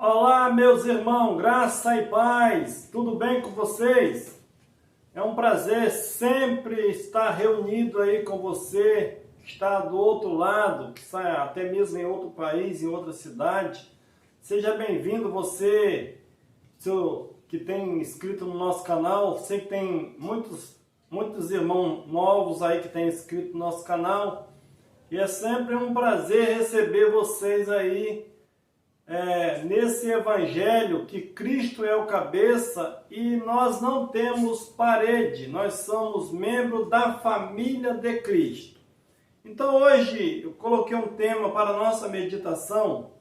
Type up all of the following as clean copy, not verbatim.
Olá, meus irmãos, graça e paz, tudo bem com vocês? É um prazer sempre estar reunido aí com você, que está do outro lado, que está até mesmo em outro país, em outra cidade. Seja bem-vindo você, que tem inscrito no nosso canal. Sei que tem muitos irmãos novos aí que têm inscrito no nosso canal. E é sempre um prazer receber vocês aí nesse evangelho que Cristo é o cabeça e nós não temos parede, nós somos membros da família de Cristo. Então hoje eu coloquei um tema para a nossa meditação,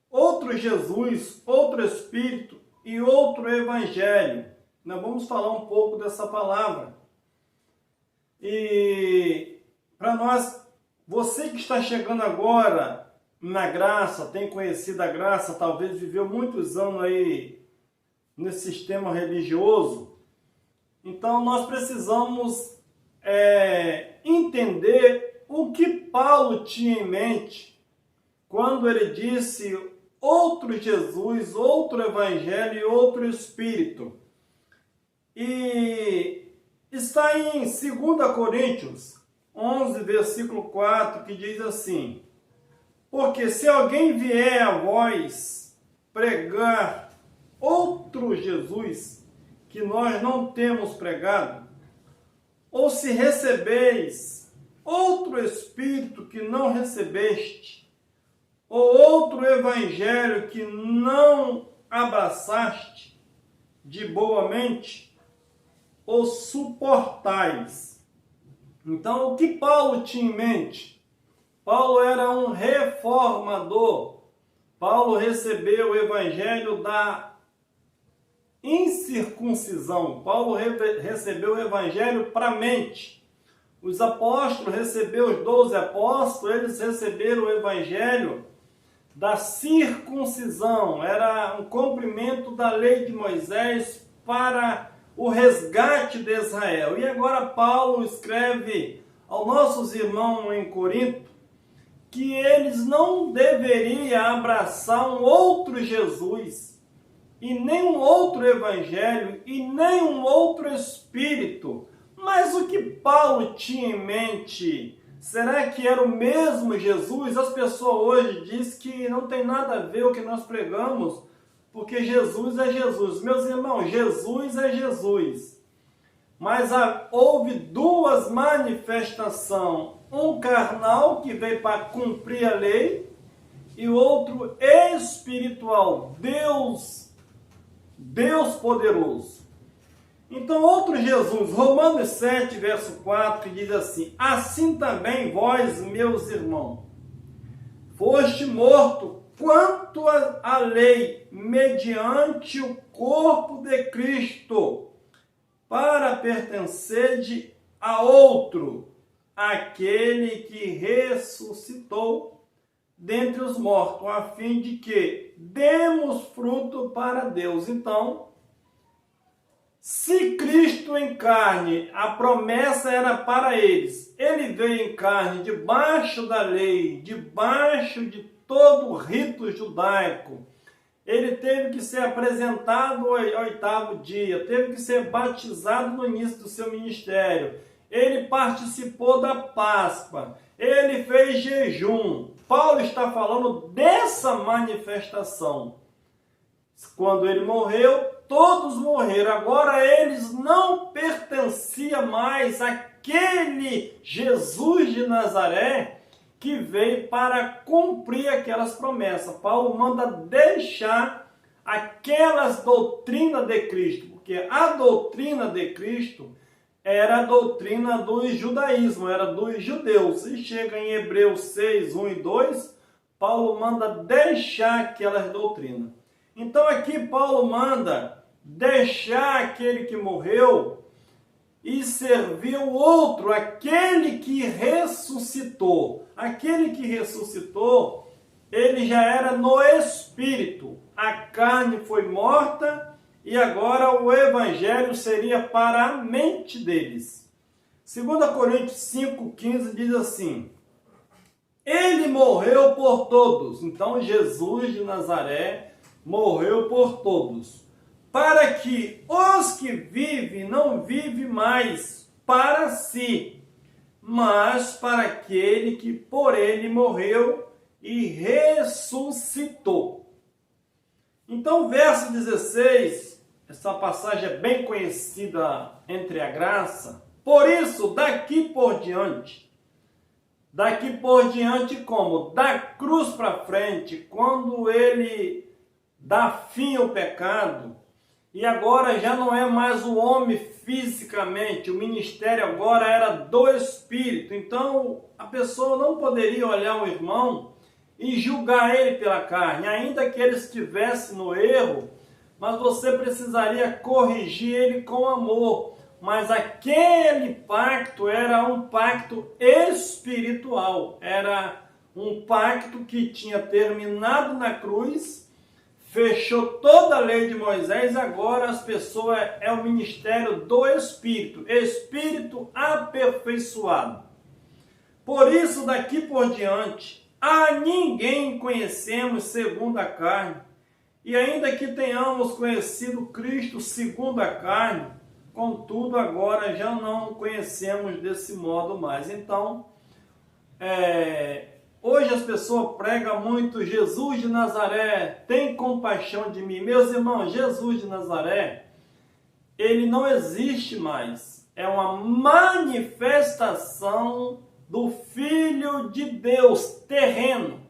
outro Jesus, outro Espírito e outro Evangelho. Nós vamos falar um pouco dessa palavra. E para nós, você que está chegando agora na graça, tem conhecido a graça, talvez viveu muitos anos aí nesse sistema religioso, então nós precisamos entender o que Paulo tinha em mente quando ele disse outro Jesus, outro Evangelho e outro Espírito. E está em 2 Coríntios 11, versículo 4, que diz assim: porque se alguém vier a vós pregar outro Jesus que nós não temos pregado, ou se recebeis outro Espírito que não recebeste, ou outro Evangelho que não abraçaste de boa mente, o suportais. Então, o que Paulo tinha em mente? Paulo era um reformador. Paulo recebeu o evangelho da incircuncisão. Paulo recebeu o evangelho para a mente. Os apóstolos receberam, os 12 apóstolos, eles receberam o evangelho da circuncisão. Era um cumprimento da lei de Moisés para o resgate de Israel. E agora Paulo escreve aos nossos irmãos em Corinto que eles não deveriam abraçar um outro Jesus, e nem um outro evangelho, e nem um outro espírito. Mas o que Paulo tinha em mente? Será que era o mesmo Jesus? As pessoas hoje dizem que não tem nada a ver o que nós pregamos, porque Jesus é Jesus. Meus irmãos, Jesus é Jesus. Mas houve duas manifestações. Um carnal, que veio para cumprir a lei, e outro espiritual, Deus poderoso. Então, outro Jesus, Romanos 7, verso 4, que diz assim: assim também vós, meus irmãos, foste morto quanto à lei, mediante o corpo de Cristo, para pertencer a outro, aquele que ressuscitou dentre os mortos, a fim de que demos fruto para Deus. Então, se Cristo em carne, a promessa era para eles, ele veio em carne debaixo da lei, debaixo de todo o rito judaico, ele teve que ser apresentado ao 8º dia, teve que ser batizado no início do seu ministério, ele participou da Páscoa, ele fez jejum. Paulo está falando dessa manifestação. Quando ele morreu, todos morreram. Agora eles não pertenciam mais àquele Jesus de Nazaré que veio para cumprir aquelas promessas. Paulo manda deixar aquelas doutrinas de Cristo, porque a doutrina de Cristo era a doutrina do judaísmo, era dos judeus. E chega em Hebreus 6, 1 e 2, Paulo manda deixar aquelas doutrinas. Então aqui Paulo manda deixar aquele que morreu e servir o outro, aquele que ressuscitou. Aquele que ressuscitou, ele já era no espírito. A carne foi morta, e agora o evangelho seria para a mente deles. 2 Coríntios 5,15 diz assim: Ele morreu por todos. Então Jesus de Nazaré morreu por todos, para que os que vivem não vivem mais para si, mas para aquele que por ele morreu e ressuscitou. Então, verso 16, essa passagem é bem conhecida entre a graça. Por isso, daqui por diante como? Da cruz para frente, quando ele dá fim ao pecado, e agora já não é mais o homem fisicamente, o ministério agora era do Espírito. Então a pessoa não poderia olhar o irmão e julgar ele pela carne, ainda que ele estivesse no erro, mas você precisaria corrigir ele com amor. Mas aquele pacto era um pacto espiritual, era um pacto que tinha terminado na cruz, fechou toda a lei de Moisés, agora as pessoas é o ministério do Espírito, Espírito aperfeiçoado. Por isso, daqui por diante, a ninguém conhecemos segundo a carne, e ainda que tenhamos conhecido Cristo segundo a carne, contudo, agora já não conhecemos desse modo mais. Então, hoje as pessoas pregam muito Jesus de Nazaré, tem compaixão de mim. Meus irmãos, Jesus de Nazaré, ele não existe mais. É uma manifestação do Filho de Deus terreno.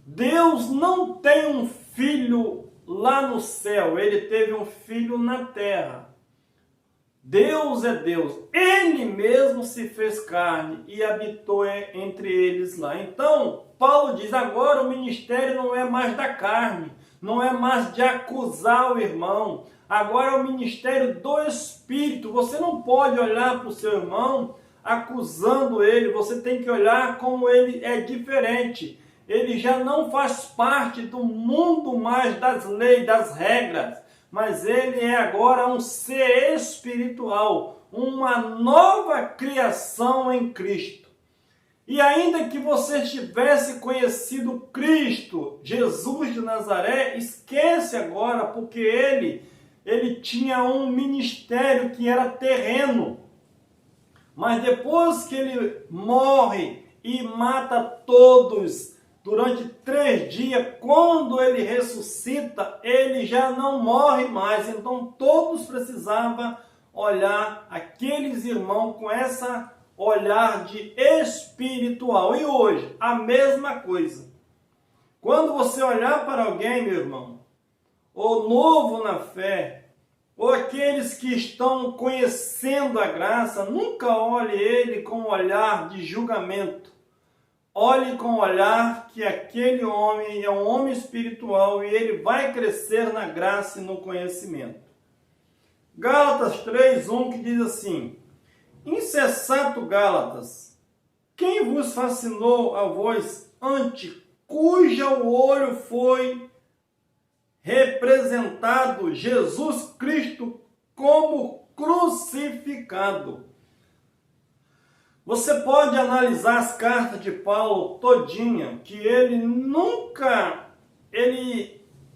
Deus não tem um filho lá no céu, ele teve um filho na terra. Deus é Deus, ele mesmo se fez carne e habitou entre eles lá. Então, Paulo diz, agora o ministério não é mais da carne, não é mais de acusar o irmão, agora é o ministério do Espírito. Você não pode olhar para o seu irmão acusando ele, você tem que olhar como ele é diferente. Ele já não faz parte do mundo mais das leis, das regras, mas ele é agora um ser espiritual, uma nova criação em Cristo. E ainda que você tivesse conhecido Cristo, Jesus de Nazaré, esquece agora, porque ele tinha um ministério que era terreno. Mas depois que ele morre e mata todos, durante 3 dias, quando ele ressuscita, ele já não morre mais. Então todos precisavam olhar aqueles irmãos com essa olhar de espiritual. E hoje, a mesma coisa. Quando você olhar para alguém, meu irmão, ou novo na fé, ou aqueles que estão conhecendo a graça, nunca olhe ele com um olhar de julgamento. Olhe com o olhar que aquele homem é um homem espiritual e ele vai crescer na graça e no conhecimento. Gálatas 3:1 que diz assim: Insensato Gálatas, quem vos fascinou a vós ante cuja o olho foi representado Jesus Cristo como crucificado? Você pode analisar as cartas de Paulo todinha, que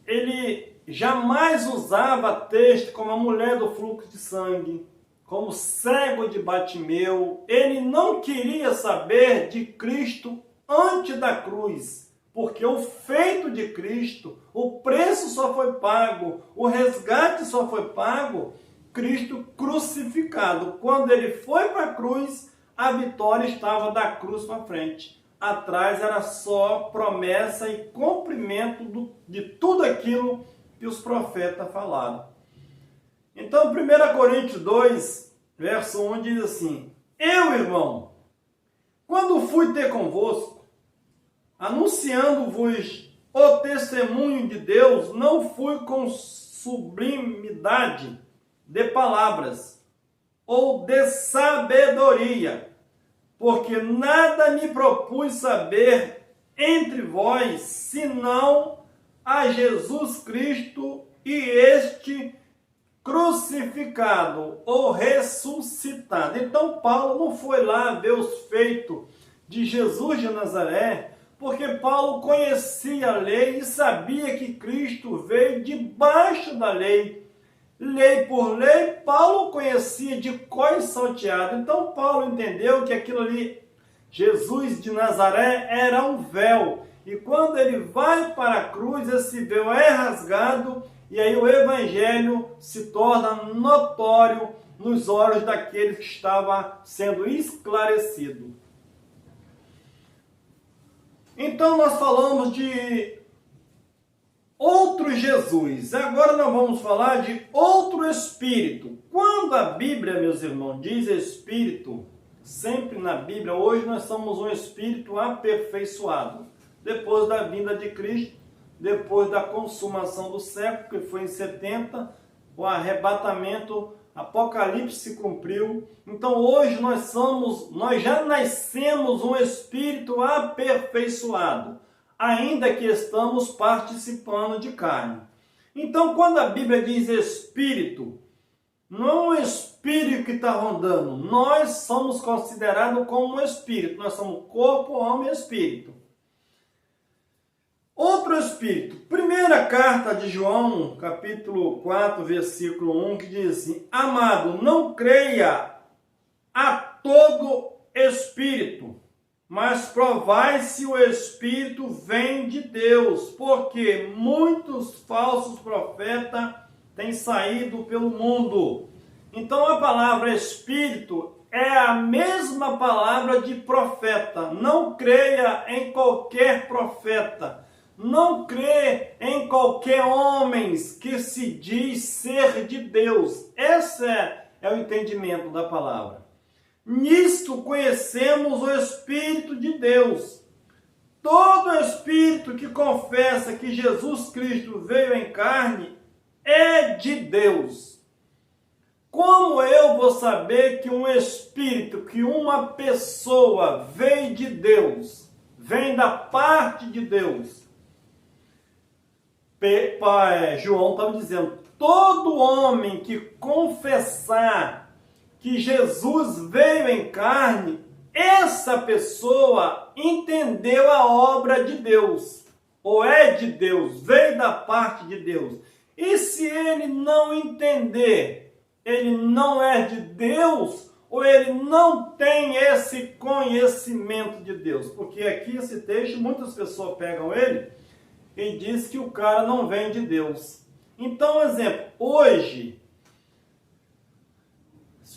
ele jamais usava texto como a mulher do fluxo de sangue, como cego de Batimeu. Ele não queria saber de Cristo antes da cruz, porque o feito de Cristo, o preço só foi pago, o resgate só foi pago, Cristo crucificado. Quando ele foi para a cruz, a vitória estava da cruz para frente. Atrás era só promessa e cumprimento de tudo aquilo que os profetas falaram. Então, 1 Coríntios 2, verso 1 diz assim: Eu, irmão, quando fui ter convosco, anunciando-vos o testemunho de Deus, não fui com sublimidade de palavras ou de sabedoria, porque nada me propus saber entre vós, senão a Jesus Cristo e este crucificado ou ressuscitado. Então Paulo não foi lá ver os feitos de Jesus de Nazaré, porque Paulo conhecia a lei e sabia que Cristo veio debaixo da lei. Lei por lei, Paulo conhecia de cor e salteado. Então Paulo entendeu que aquilo ali, Jesus de Nazaré, era um véu. E quando ele vai para a cruz, esse véu é rasgado e aí o evangelho se torna notório nos olhos daquele que estava sendo esclarecido. Então nós falamos de outro Jesus. Agora nós vamos falar de outro Espírito. Quando a Bíblia, meus irmãos, diz Espírito, sempre na Bíblia, hoje nós somos um Espírito aperfeiçoado. Depois da vinda de Cristo, depois da consumação do século, que foi em 70, o arrebatamento, Apocalipse se cumpriu. Então hoje nós já nascemos um Espírito aperfeiçoado, ainda que estamos participando de carne. Então, quando a Bíblia diz Espírito, não é um Espírito que está rondando. Nós somos considerados como um Espírito. Nós somos corpo, alma e Espírito. Outro Espírito. Primeira carta de João, capítulo 4, versículo 1, que diz assim: Amado, não creia a todo Espírito, mas provai se o Espírito vem de Deus, porque muitos falsos profetas têm saído pelo mundo. Então a palavra Espírito é a mesma palavra de profeta. Não creia em qualquer profeta. Não crê em qualquer homem que se diz ser de Deus. Esse é o entendimento da palavra. Nisto conhecemos o Espírito de Deus. Todo Espírito que confessa que Jesus Cristo veio em carne é de Deus. Como eu vou saber que um Espírito, que uma pessoa veio de Deus, vem da parte de Deus? João estava dizendo, todo homem que confessar que Jesus veio em carne, essa pessoa entendeu a obra de Deus, ou é de Deus, veio da parte de Deus. E se ele não entender, ele não é de Deus, ou ele não tem esse conhecimento de Deus? Porque aqui esse texto, muitas pessoas pegam ele e diz que o cara não vem de Deus. Então, exemplo, hoje,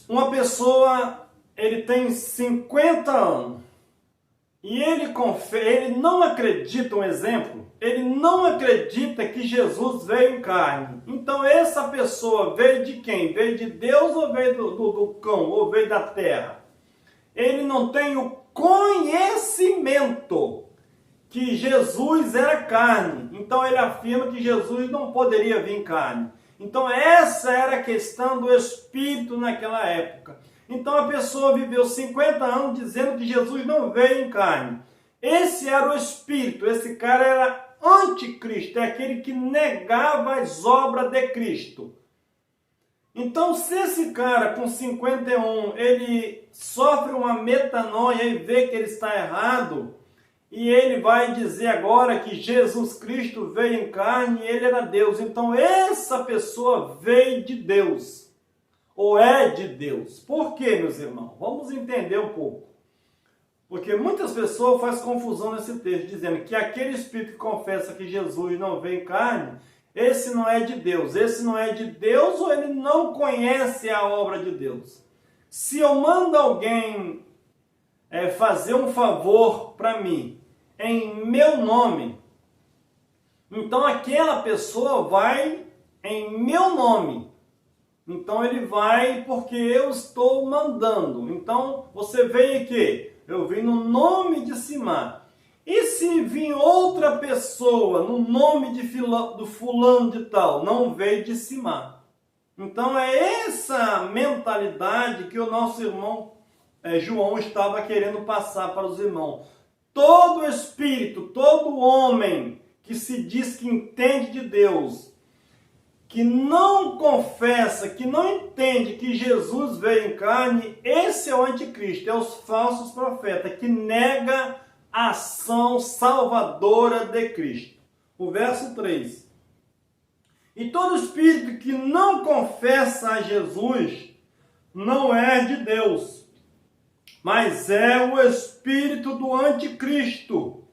uma pessoa, ele tem 50 anos, e ele não acredita, um exemplo, ele não acredita que Jesus veio em carne. Então, essa pessoa veio de quem? Veio de Deus ou veio do cão, ou veio da terra? Ele não tem o conhecimento que Jesus era carne. Então ele afirma que Jesus não poderia vir em carne. Então essa era a questão do Espírito naquela época. Então a pessoa viveu 50 anos dizendo que Jesus não veio em carne. Esse era o Espírito, esse cara era anticristo, é aquele que negava as obras de Cristo. Então se esse cara com 51, ele sofre uma metanoia e vê que ele está errado, e ele vai dizer agora que Jesus Cristo veio em carne e ele era Deus. Então essa pessoa veio de Deus, ou é de Deus. Por quê, meus irmãos? Vamos entender um pouco. Porque muitas pessoas fazem confusão nesse texto, dizendo que aquele Espírito que confessa que Jesus não veio em carne, esse não é de Deus. Esse não é de Deus, ou ele não conhece a obra de Deus. Se eu mando alguém fazer um favor para mim, em meu nome, então aquela pessoa vai em meu nome. Então ele vai porque eu estou mandando. Então você vem aqui, eu vim no nome de Simar. E se vir outra pessoa no nome do fulano de tal, não veio de Simar. Então é essa mentalidade que o nosso irmão João estava querendo passar para os irmãos. Todo espírito, todo homem que se diz que entende de Deus, que não confessa, que não entende que Jesus veio em carne, esse é o anticristo, é os falsos profetas, que nega a ação salvadora de Cristo. O verso 3. E todo espírito que não confessa a Jesus não é de Deus, mas é o espírito do anticristo,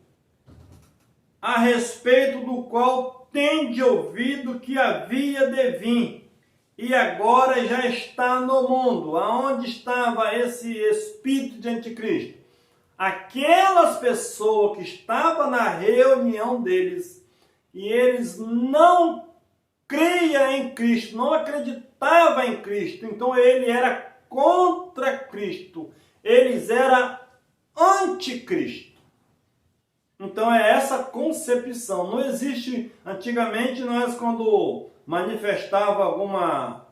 a respeito do qual tende ouvido que havia de vir, e agora já está no mundo. Aonde estava esse espírito de anticristo? Aquelas pessoas que estavam na reunião deles, e eles não criam em Cristo, não acreditavam em Cristo, então ele era contra Cristo, eles eram anticristo. Então é essa concepção. Não existe, antigamente nós quando manifestava alguma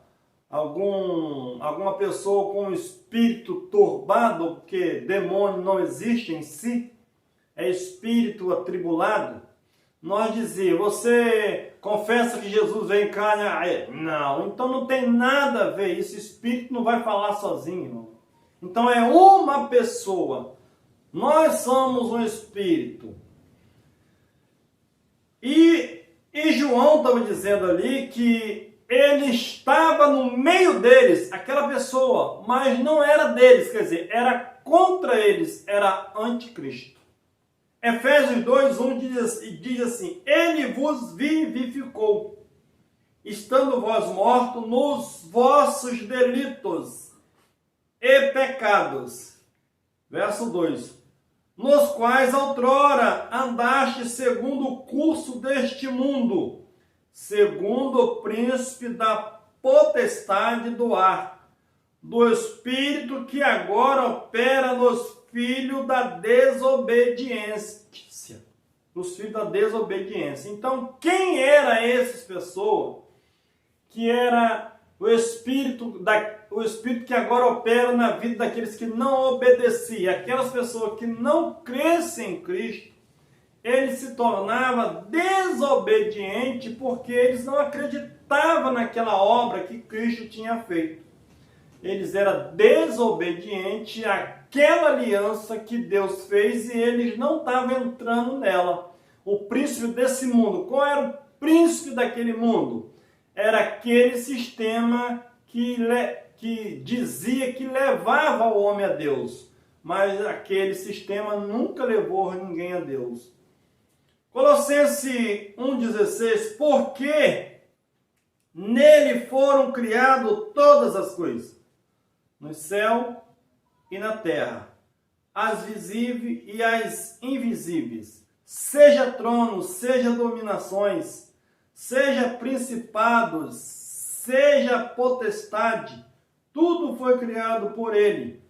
pessoa com um espírito turbado, porque demônio não existe em si, é espírito atribulado, nós dizíamos: você confessa que Jesus veio em carne? Não, então não tem nada a ver, esse espírito não vai falar sozinho. Então é uma pessoa. Nós somos um espírito. E João estava dizendo ali que ele estava no meio deles, aquela pessoa, mas não era deles, quer dizer, era contra eles, era anticristo. Efésios 2:1 diz assim: ele vos vivificou, estando vós mortos nos vossos delitos e pecados. Verso 2. Nos quais outrora andaste segundo o curso deste mundo, segundo o príncipe da potestade do ar, do espírito que agora opera nos filhos da desobediência. Os filhos da desobediência. Então, quem era essas pessoas? Que era o espírito que agora opera na vida daqueles que não obedeciam. Aquelas pessoas que não crescem em Cristo, eles se tornavam desobedientes porque eles não acreditavam naquela obra que Cristo tinha feito. Eles eram desobedientes àquela aliança que Deus fez e eles não estavam entrando nela. O príncipe desse mundo, qual era o príncipe daquele mundo? Era aquele sistema que dizia que levava o homem a Deus, mas aquele sistema nunca levou ninguém a Deus. Colossenses 1,16, porque nele foram criadas todas as coisas, no céu e na terra, as visíveis e as invisíveis, seja tronos, seja dominações, seja principados, seja potestade, tudo foi criado por ele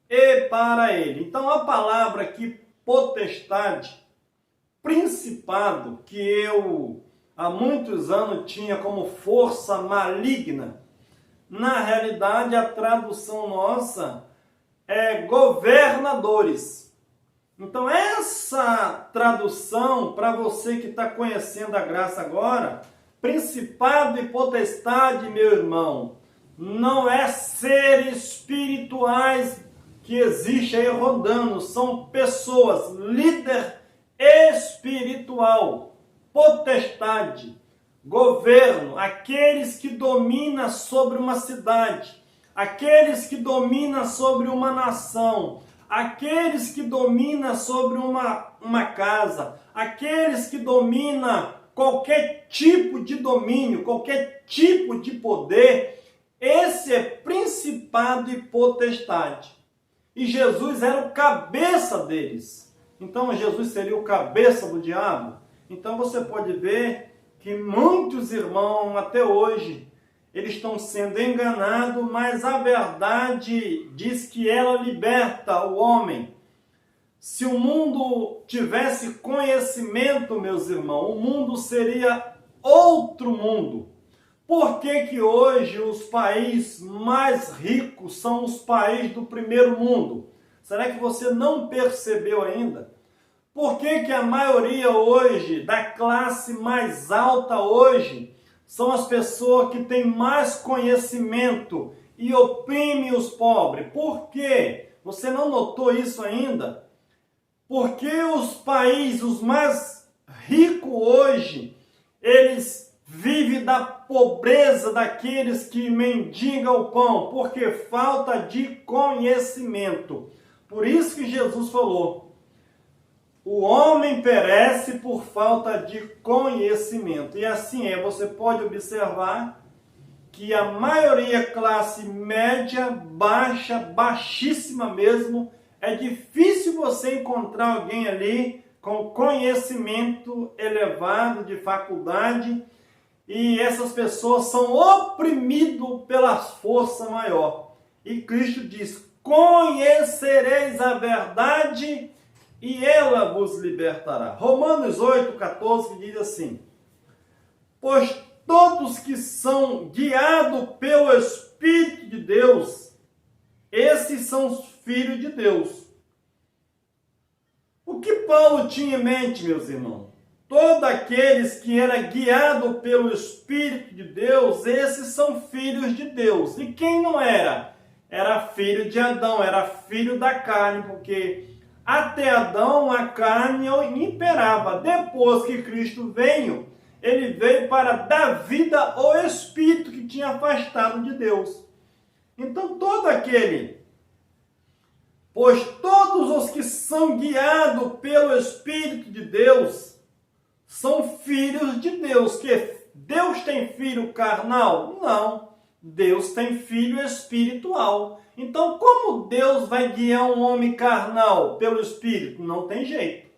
e para ele. Então a palavra aqui, potestade, principado, que eu há muitos anos tinha como força maligna, na realidade a tradução nossa é governadores. Então essa tradução, para você que está conhecendo a graça agora, principado e potestade, meu irmão, não é seres espirituais que existem aí rodando, são pessoas, líder espiritual, potestade, governo, aqueles que dominam sobre uma cidade, aqueles que dominam sobre uma nação, aqueles que dominam sobre uma casa, aqueles que dominam qualquer tipo de domínio, qualquer tipo de poder, esse é principado e potestade. E Jesus era o cabeça deles. Então Jesus seria o cabeça do diabo? Então você pode ver que muitos irmãos até hoje, eles estão sendo enganados, mas a verdade diz que ela liberta o homem. Se o mundo tivesse conhecimento, meus irmãos, o mundo seria outro mundo. Por que que hoje os países mais ricos são os países do primeiro mundo? Será que você não percebeu ainda? Por que que a maioria hoje, da classe mais alta hoje, são as pessoas que têm mais conhecimento e oprimem os pobres. Por quê? Você não notou isso ainda? Porque os países os mais ricos hoje, eles vivem da pobreza daqueles que mendigam o pão, porque falta de conhecimento. Por isso que Jesus falou, o homem perece por falta de conhecimento. E assim é, você pode observar que a maioria classe média, baixa, baixíssima mesmo, é difícil você encontrar alguém ali com conhecimento elevado de faculdade, e essas pessoas são oprimidas pela força maior. E Cristo diz, conhecereis a verdade e ela vos libertará. Romanos 8,14 diz assim, pois todos que são guiados pelo Espírito de Deus, esses são os filhos de Deus. O que Paulo tinha em mente, meus irmãos? Todos aqueles que eram guiados pelo Espírito de Deus, esses são filhos de Deus. E quem não era? Era filho de Adão, era filho da carne, porque até Adão a carne imperava. Depois que Cristo veio, ele veio para dar vida ao Espírito que tinha afastado de Deus. Então todo aquele, pois todos os que são guiados pelo Espírito de Deus, são filhos de Deus. Que Deus tem filho carnal? Não. Deus tem filho espiritual. Então, como Deus vai guiar um homem carnal pelo Espírito? Não tem jeito.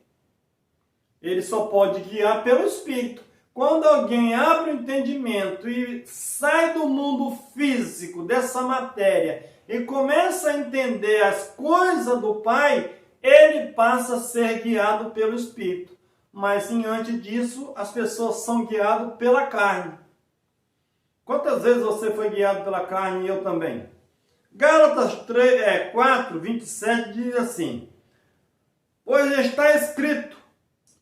Ele só pode guiar pelo Espírito. Quando alguém abre o entendimento e sai do mundo físico, dessa matéria, e começa a entender as coisas do Pai, ele passa a ser guiado pelo Espírito. Mas, antes disso, as pessoas são guiadas pela carne. Quantas vezes você foi guiado pela carne e eu também? Gálatas 4, 27 diz assim, pois está escrito,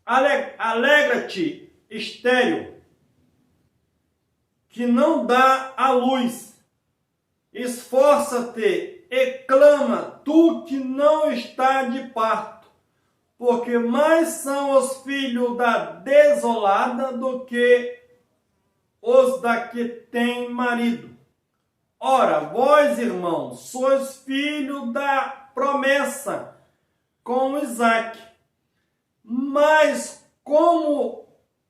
alegra-te, estéril, que não dá a luz, esforça-te e clama, tu que não está de parto, porque mais são os filhos da desolada do que os da que têm marido. Ora, vós, irmãos, sois filhos da promessa, como Isaque. Mas como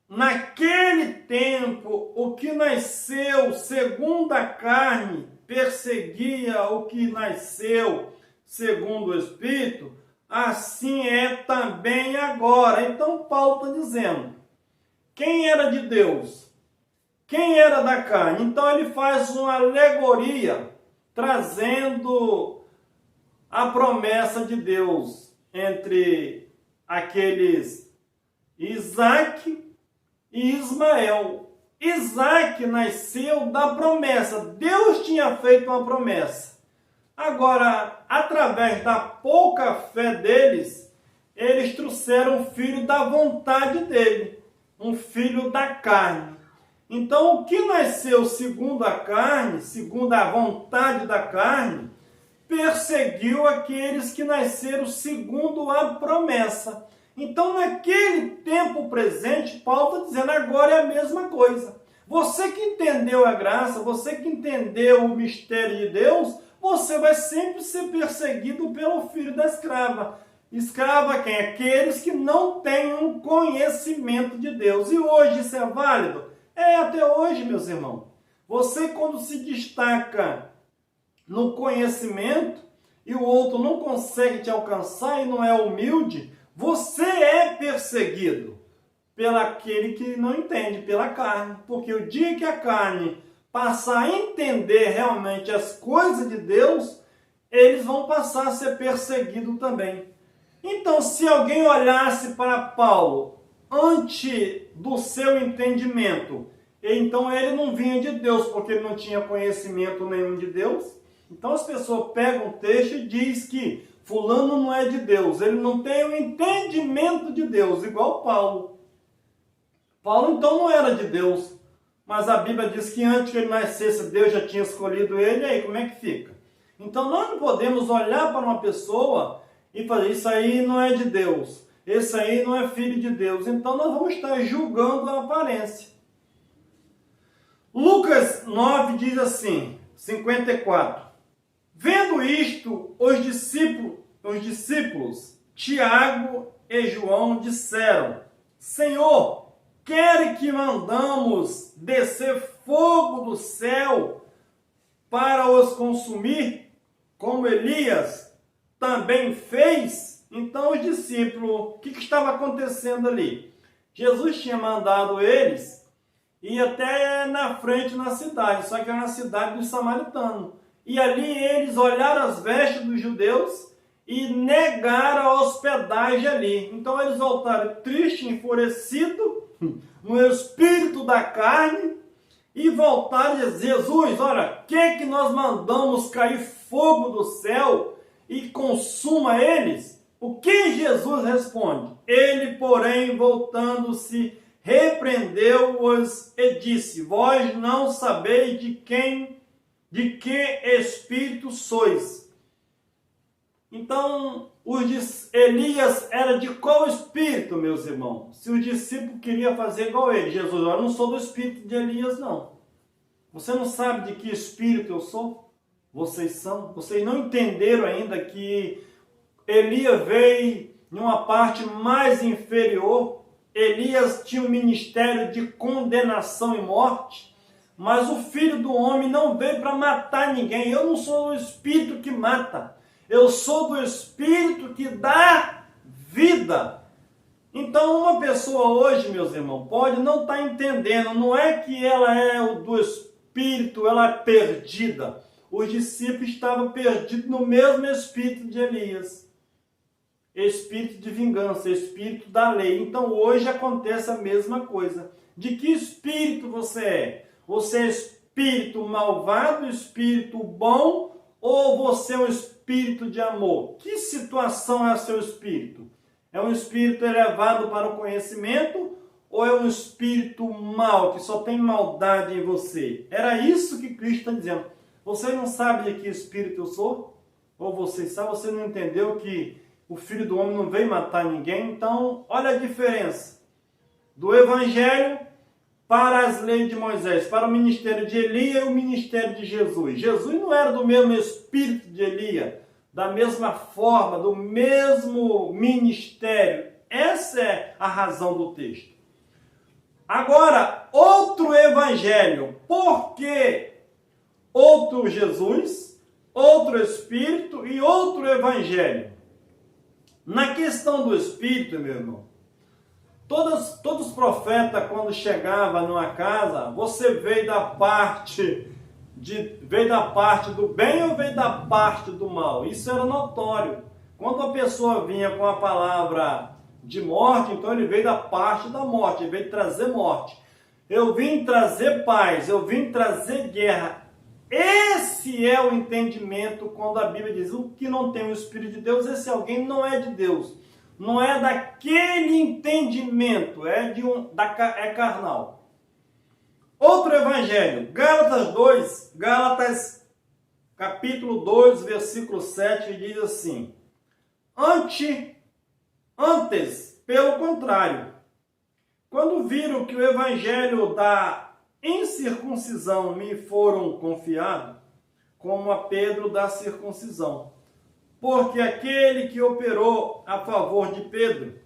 naquele tempo o que nasceu segundo a carne perseguia o que nasceu segundo o Espírito, assim é também agora. Então Paulo está dizendo, quem era de Deus? Quem era da carne? Então ele faz uma alegoria, trazendo a promessa de Deus entre aqueles Isaque e Ismael. Isaque nasceu da promessa. Deus tinha feito uma promessa. Agora, através da pouca fé deles, eles trouxeram um filho da vontade dele, um filho da carne. Então, o que nasceu segundo a carne, segundo a vontade da carne, perseguiu aqueles que nasceram segundo a promessa. Então, naquele tempo presente, Paulo está dizendo, agora é a mesma coisa. Você que entendeu a graça, você que entendeu o mistério de Deus, você vai sempre ser perseguido pelo filho da escrava. Escrava quem? Aqueles que não têm um conhecimento de Deus. E hoje isso é válido? É até hoje, meus irmãos. Você, quando se destaca no conhecimento e o outro não consegue te alcançar e não é humilde, você é perseguido pelo aquele que não entende, pela carne. Porque o dia que a carne passar a entender realmente as coisas de Deus, eles vão passar a ser perseguidos também. Então, se alguém olhasse para Paulo antes do seu entendimento, então ele não vinha de Deus, porque ele não tinha conhecimento nenhum de Deus. Então as pessoas pegam o texto e diz que fulano não é de Deus, ele não tem o entendimento de Deus, igual Paulo. Paulo então não era de Deus, Mas a Bíblia diz que antes que ele nascesse, Deus já tinha escolhido ele, e aí como é que fica? Então nós não podemos olhar para uma pessoa e fazer, isso aí não é de Deus, esse aí não é filho de Deus. Então nós vamos estar julgando a aparência. Lucas 9 diz assim, 54. Vendo isto, os discípulos, Tiago e João disseram, Senhor, quer que mandamos descer fogo do céu para os consumir, como Elias também fez? Então os discípulos, o que estava acontecendo ali? Jesus tinha mandado eles ir até na frente na cidade, só que era na cidade dos samaritanos. E ali eles olharam as vestes dos judeus e negaram a hospedagem ali. Então eles voltaram tristes, enfurecidos, no espírito da carne, e voltaram e dizer, Jesus, olha, quer que nós mandamos cair fogo do céu e consuma eles? O que Jesus responde? Ele, porém, voltando-se, repreendeu-os e disse, vós não sabeis de que espírito sois. Então, Elias era de qual espírito, meus irmãos? Se o discípulo queria fazer igual ele, Jesus, eu não sou do espírito de Elias, não. Você não sabe de que espírito eu sou? Vocês são. Vocês não entenderam ainda que Elias veio em uma parte mais inferior. Elias tinha um ministério de condenação e morte. Mas o Filho do Homem não veio para matar ninguém. Eu não sou o espírito que mata. Eu sou do espírito que dá vida. Então uma pessoa hoje, meus irmãos, pode não estar entendendo. Não é que ela é do espírito, ela é perdida. Os discípulos estavam perdidos no mesmo espírito de Elias. Espírito de vingança, espírito da lei. Então hoje acontece a mesma coisa. De que espírito você é? Você é espírito malvado, espírito bom, ou você é um espírito de amor? Que situação é seu espírito? É um espírito elevado para o conhecimento, ou é um espírito mau, que só tem maldade em você? Era isso que Cristo está dizendo. Você não sabe de que espírito eu sou? Ou você sabe, você não entendeu que o Filho do Homem não veio matar ninguém? Então, olha a diferença do Evangelho para as leis de Moisés, para o ministério de Elias e o ministério de Jesus. Jesus não era do mesmo espírito de Elias, da mesma forma, do mesmo ministério. Essa é a razão do texto. Agora, outro Evangelho. Por que outro Jesus, outro Espírito e outro Evangelho? Na questão do Espírito, meu irmão, todos os profetas, quando chegavam numa casa, você veio da parte do bem ou veio da parte do mal? Isso era notório. Quando a pessoa vinha com a palavra de morte, então ele veio da parte da morte, ele veio trazer morte. Eu vim trazer paz, eu vim trazer guerra. Esse é o entendimento quando a Bíblia diz o que não tem o Espírito de Deus, esse alguém não é de Deus. Não é daquele entendimento, é carnal. Outro evangelho, Gálatas capítulo 2, versículo 7, diz assim: Antes, pelo contrário, quando viram que o evangelho da incircuncisão me foram confiados, como a Pedro da circuncisão. Porque aquele que operou a favor de Pedro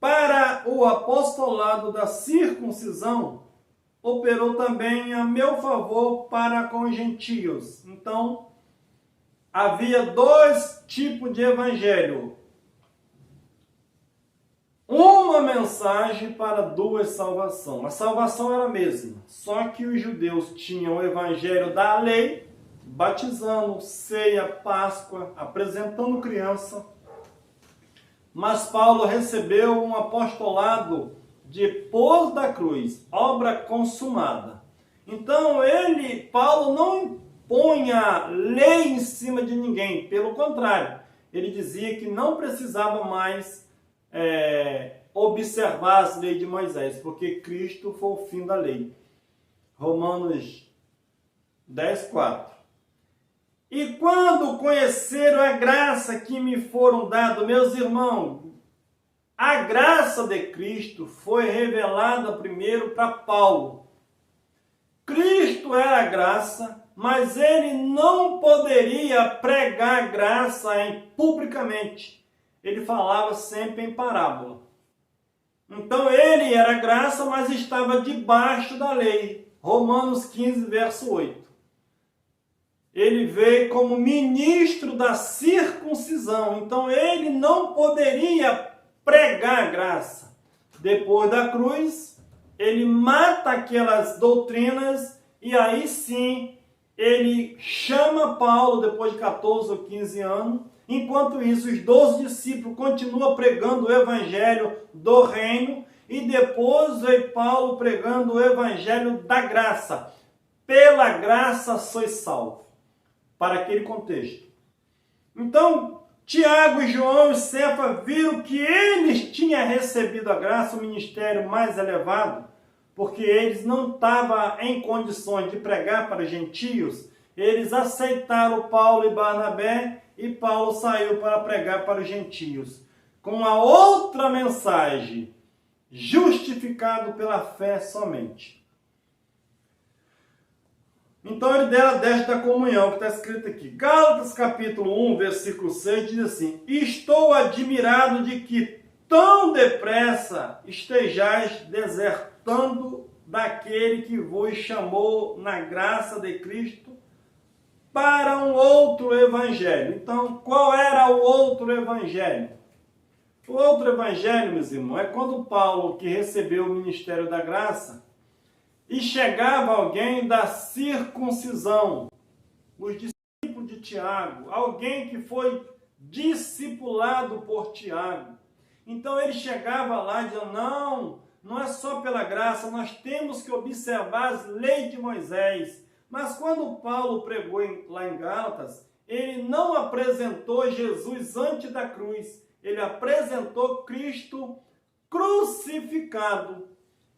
para o apostolado da circuncisão, operou também a meu favor para com os gentios. Então, havia dois tipos de evangelho. Uma mensagem para duas salvações. A salvação era a mesma, só que os judeus tinham o evangelho da lei, batizando, ceia, Páscoa, apresentando criança. Mas Paulo recebeu um apostolado depois da cruz, obra consumada. Então Paulo não impõe a lei em cima de ninguém, pelo contrário, ele dizia que não precisava mais observar as leis de Moisés, porque Cristo foi o fim da lei. Romanos 10:4. E quando conheceram a graça que me foram dada, meus irmãos, a graça de Cristo foi revelada primeiro para Paulo. Cristo era a graça, mas ele não poderia pregar graça publicamente. Ele falava sempre em parábola. Então ele era graça, mas estava debaixo da lei. Romanos 15, verso 8. Ele veio como ministro da circuncisão. Então ele não poderia pregar graça. Depois da cruz, ele mata aquelas doutrinas e aí sim ele chama Paulo depois de 14 ou 15 anos. Enquanto isso, os 12 discípulos continuam pregando o evangelho do reino e depois veio Paulo pregando o evangelho da graça. Pela graça sois salvos. Para aquele contexto. Então, Tiago, João e Cefa viram que eles tinham recebido a graça, o ministério mais elevado, porque eles não estavam em condições de pregar para gentios. Eles aceitaram Paulo e Barnabé e Paulo saiu para pregar para os gentios. Com a outra mensagem, justificado pela fé somente. Então ele dera desta comunhão, que está escrito aqui. Gálatas capítulo 1, versículo 6, diz assim: estou admirado de que tão depressa estejais desertando daquele que vos chamou na graça de Cristo para um outro evangelho. Então, qual era o outro evangelho? O outro evangelho, meus irmãos, é quando Paulo, que recebeu o ministério da graça, e chegava alguém da circuncisão, os discípulos de Tiago, alguém que foi discipulado por Tiago. Então ele chegava lá e dizia, não é só pela graça, nós temos que observar as leis de Moisés. Mas quando Paulo pregou lá em Gálatas, ele não apresentou Jesus antes da cruz, ele apresentou Cristo crucificado,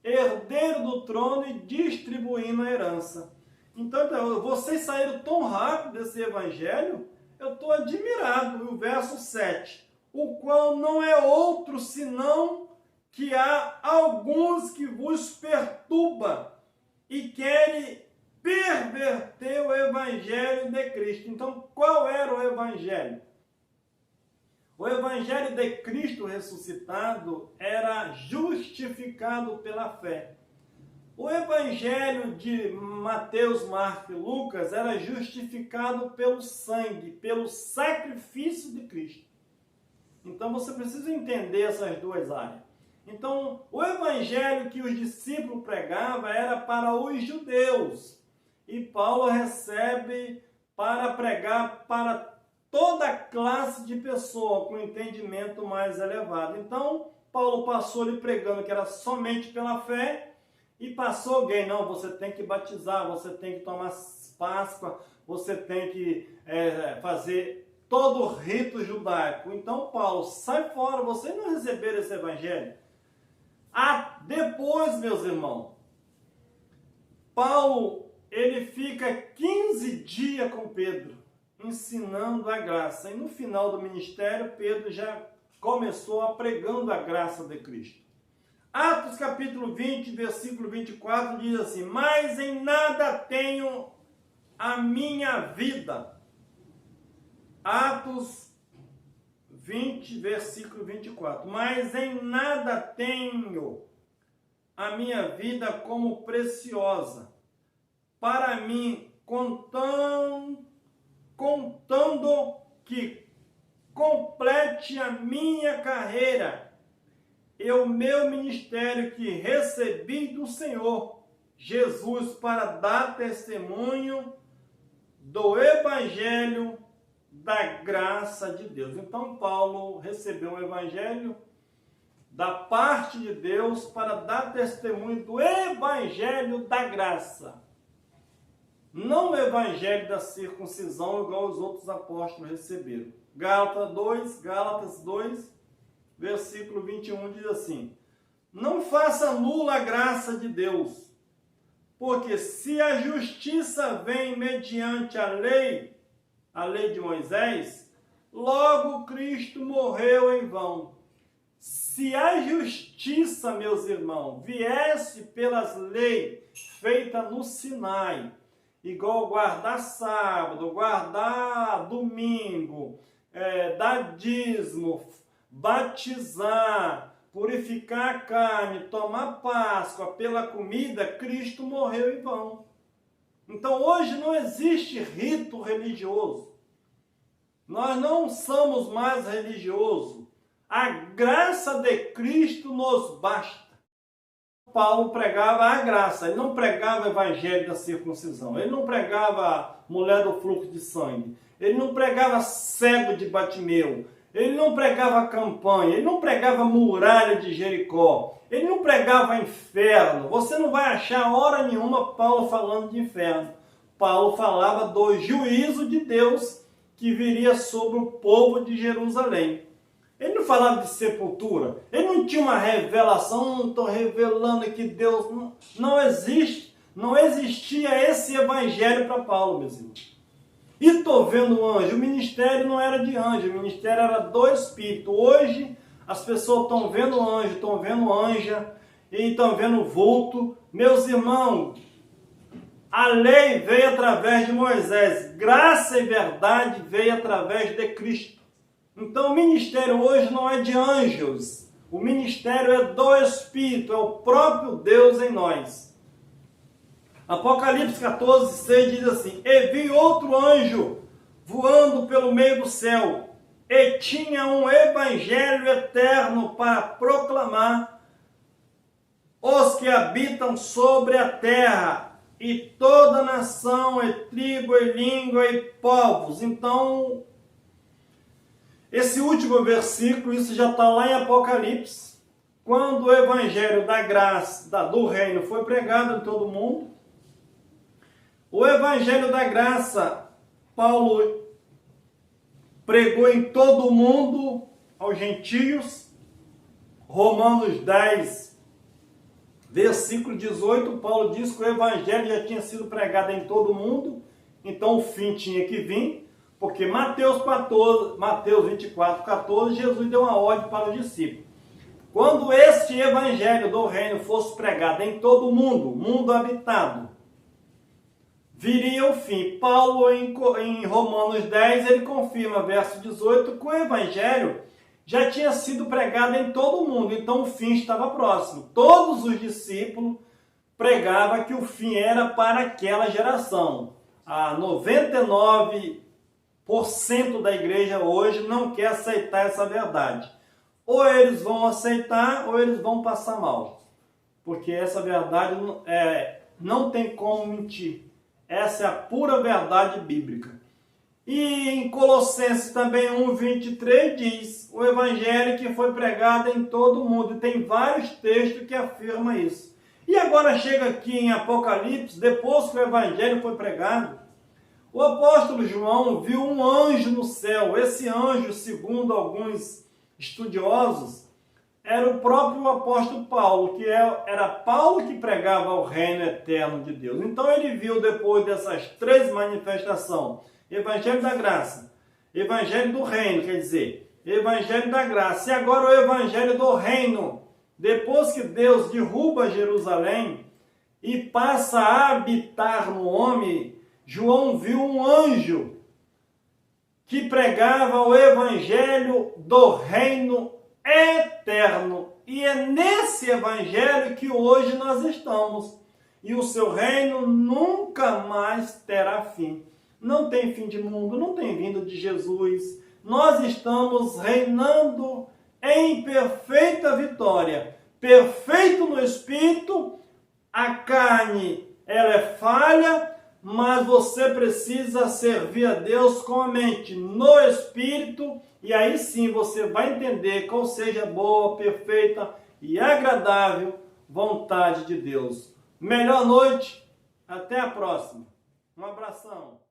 herdeiro do trono e distribuindo a herança. Então, vocês saíram tão rápido desse evangelho, eu estou admirado. O verso 7, o qual não é outro senão que há alguns que vos perturba e querem perverter o evangelho de Cristo. Então, qual era o evangelho? O evangelho de Cristo ressuscitado era justificado pela fé. O evangelho de Mateus, Marcos e Lucas era justificado pelo sangue, pelo sacrifício de Cristo. Então você precisa entender essas duas áreas. Então, o evangelho que os discípulos pregavam era para os judeus. E Paulo recebe para pregar para toda classe de pessoa com entendimento mais elevado. Então, Paulo passou lhe pregando que era somente pela fé e passou alguém, não, você tem que batizar, você tem que tomar Páscoa, você tem que fazer todo o rito judaico. Então, Paulo, sai fora, vocês não receberam esse evangelho. Depois, meus irmãos, Paulo, ele fica 15 dias com Pedro, ensinando a graça. E no final do ministério, Pedro já começou a pregando a graça de Cristo. Atos capítulo 20, versículo 24, diz assim, mas em nada tenho a minha vida. Atos 20, versículo 24, mas em nada tenho a minha vida como preciosa, para mim, contando que complete a minha carreira e o meu ministério que recebi do Senhor Jesus para dar testemunho do evangelho da graça de Deus. Então Paulo recebeu um evangelho da parte de Deus para dar testemunho do evangelho da graça. Não o evangelho da circuncisão, igual os outros apóstolos receberam. Gálatas 2, versículo 21 diz assim, não faça nula a graça de Deus, Porque se a justiça vem mediante a lei de Moisés, logo Cristo morreu em vão. Se a justiça, meus irmãos, viesse pelas leis feitas no Sinai, igual guardar sábado, guardar domingo, dar dízimo, batizar, purificar a carne, tomar Páscoa pela comida, Cristo morreu em vão. Então hoje não existe rito religioso. Nós não somos mais religiosos. A graça de Cristo nos basta. Paulo pregava a graça, ele não pregava o evangelho da circuncisão, ele não pregava mulher do fluxo de sangue, ele não pregava cego de Batimeu, ele não pregava campanha, ele não pregava muralha de Jericó, ele não pregava inferno. Você não vai achar hora nenhuma Paulo falando de inferno. Paulo falava do juízo de Deus que viria sobre o povo de Jerusalém. Ele não falava de sepultura, ele não tinha uma revelação, não estou revelando que Deus não existe, não existia esse evangelho para Paulo, meus irmãos. E estou vendo anjo, o ministério não era de anjo, o ministério era do Espírito. Hoje as pessoas estão vendo anjo, estão vendo anja, e estão vendo vulto. Meus irmãos, a lei veio através de Moisés, graça e verdade veio através de Cristo. Então o ministério hoje não é de anjos, o ministério é do Espírito, é o próprio Deus em nós. Apocalipse 14, 6 diz assim: E vi outro anjo voando pelo meio do céu, e tinha um evangelho eterno para proclamar os que habitam sobre a terra, e toda nação, e tribo, e língua, e povos. Então, esse último versículo, isso já está lá em Apocalipse, quando o evangelho da graça, do reino foi pregado em todo mundo. O evangelho da graça, Paulo pregou em todo mundo aos gentios. Romanos 10, versículo 18, Paulo diz que o evangelho já tinha sido pregado em todo mundo, então o fim tinha que vir. Porque Mateus 24, 14, Jesus deu uma ordem para os discípulos. Quando este evangelho do reino fosse pregado em todo o mundo, mundo habitado, viria o fim. Paulo, em Romanos 10, ele confirma, verso 18, que o evangelho já tinha sido pregado em todo o mundo, então o fim estava próximo. Todos os discípulos pregavam que o fim era para aquela geração. A 99% da igreja hoje não quer aceitar essa verdade. Ou eles vão aceitar ou eles vão passar mal. Porque essa verdade não tem como mentir. Essa é a pura verdade bíblica. E em Colossenses também 1:23 diz: o evangelho que foi pregado em todo o mundo. E tem vários textos que afirmam isso. E agora chega aqui em Apocalipse, depois que o evangelho foi pregado, o apóstolo João viu um anjo no céu. Esse anjo, segundo alguns estudiosos, era o próprio apóstolo Paulo, que era Paulo que pregava o reino eterno de Deus. Então ele viu, depois dessas três manifestações, evangelho da graça, evangelho do reino, quer dizer, evangelho da graça, e agora o evangelho do reino. Depois que Deus derruba Jerusalém e passa a habitar no homem, João viu um anjo que pregava o evangelho do reino eterno. E é nesse evangelho que hoje nós estamos. E o seu reino nunca mais terá fim. Não tem fim de mundo, não tem vindo de Jesus. Nós estamos reinando em perfeita vitória. Perfeito no Espírito, a carne ela é falha, mas você precisa servir a Deus com a mente, no Espírito, e aí sim você vai entender qual seja a boa, perfeita e agradável vontade de Deus. Melhor noite, até a próxima. Um abração.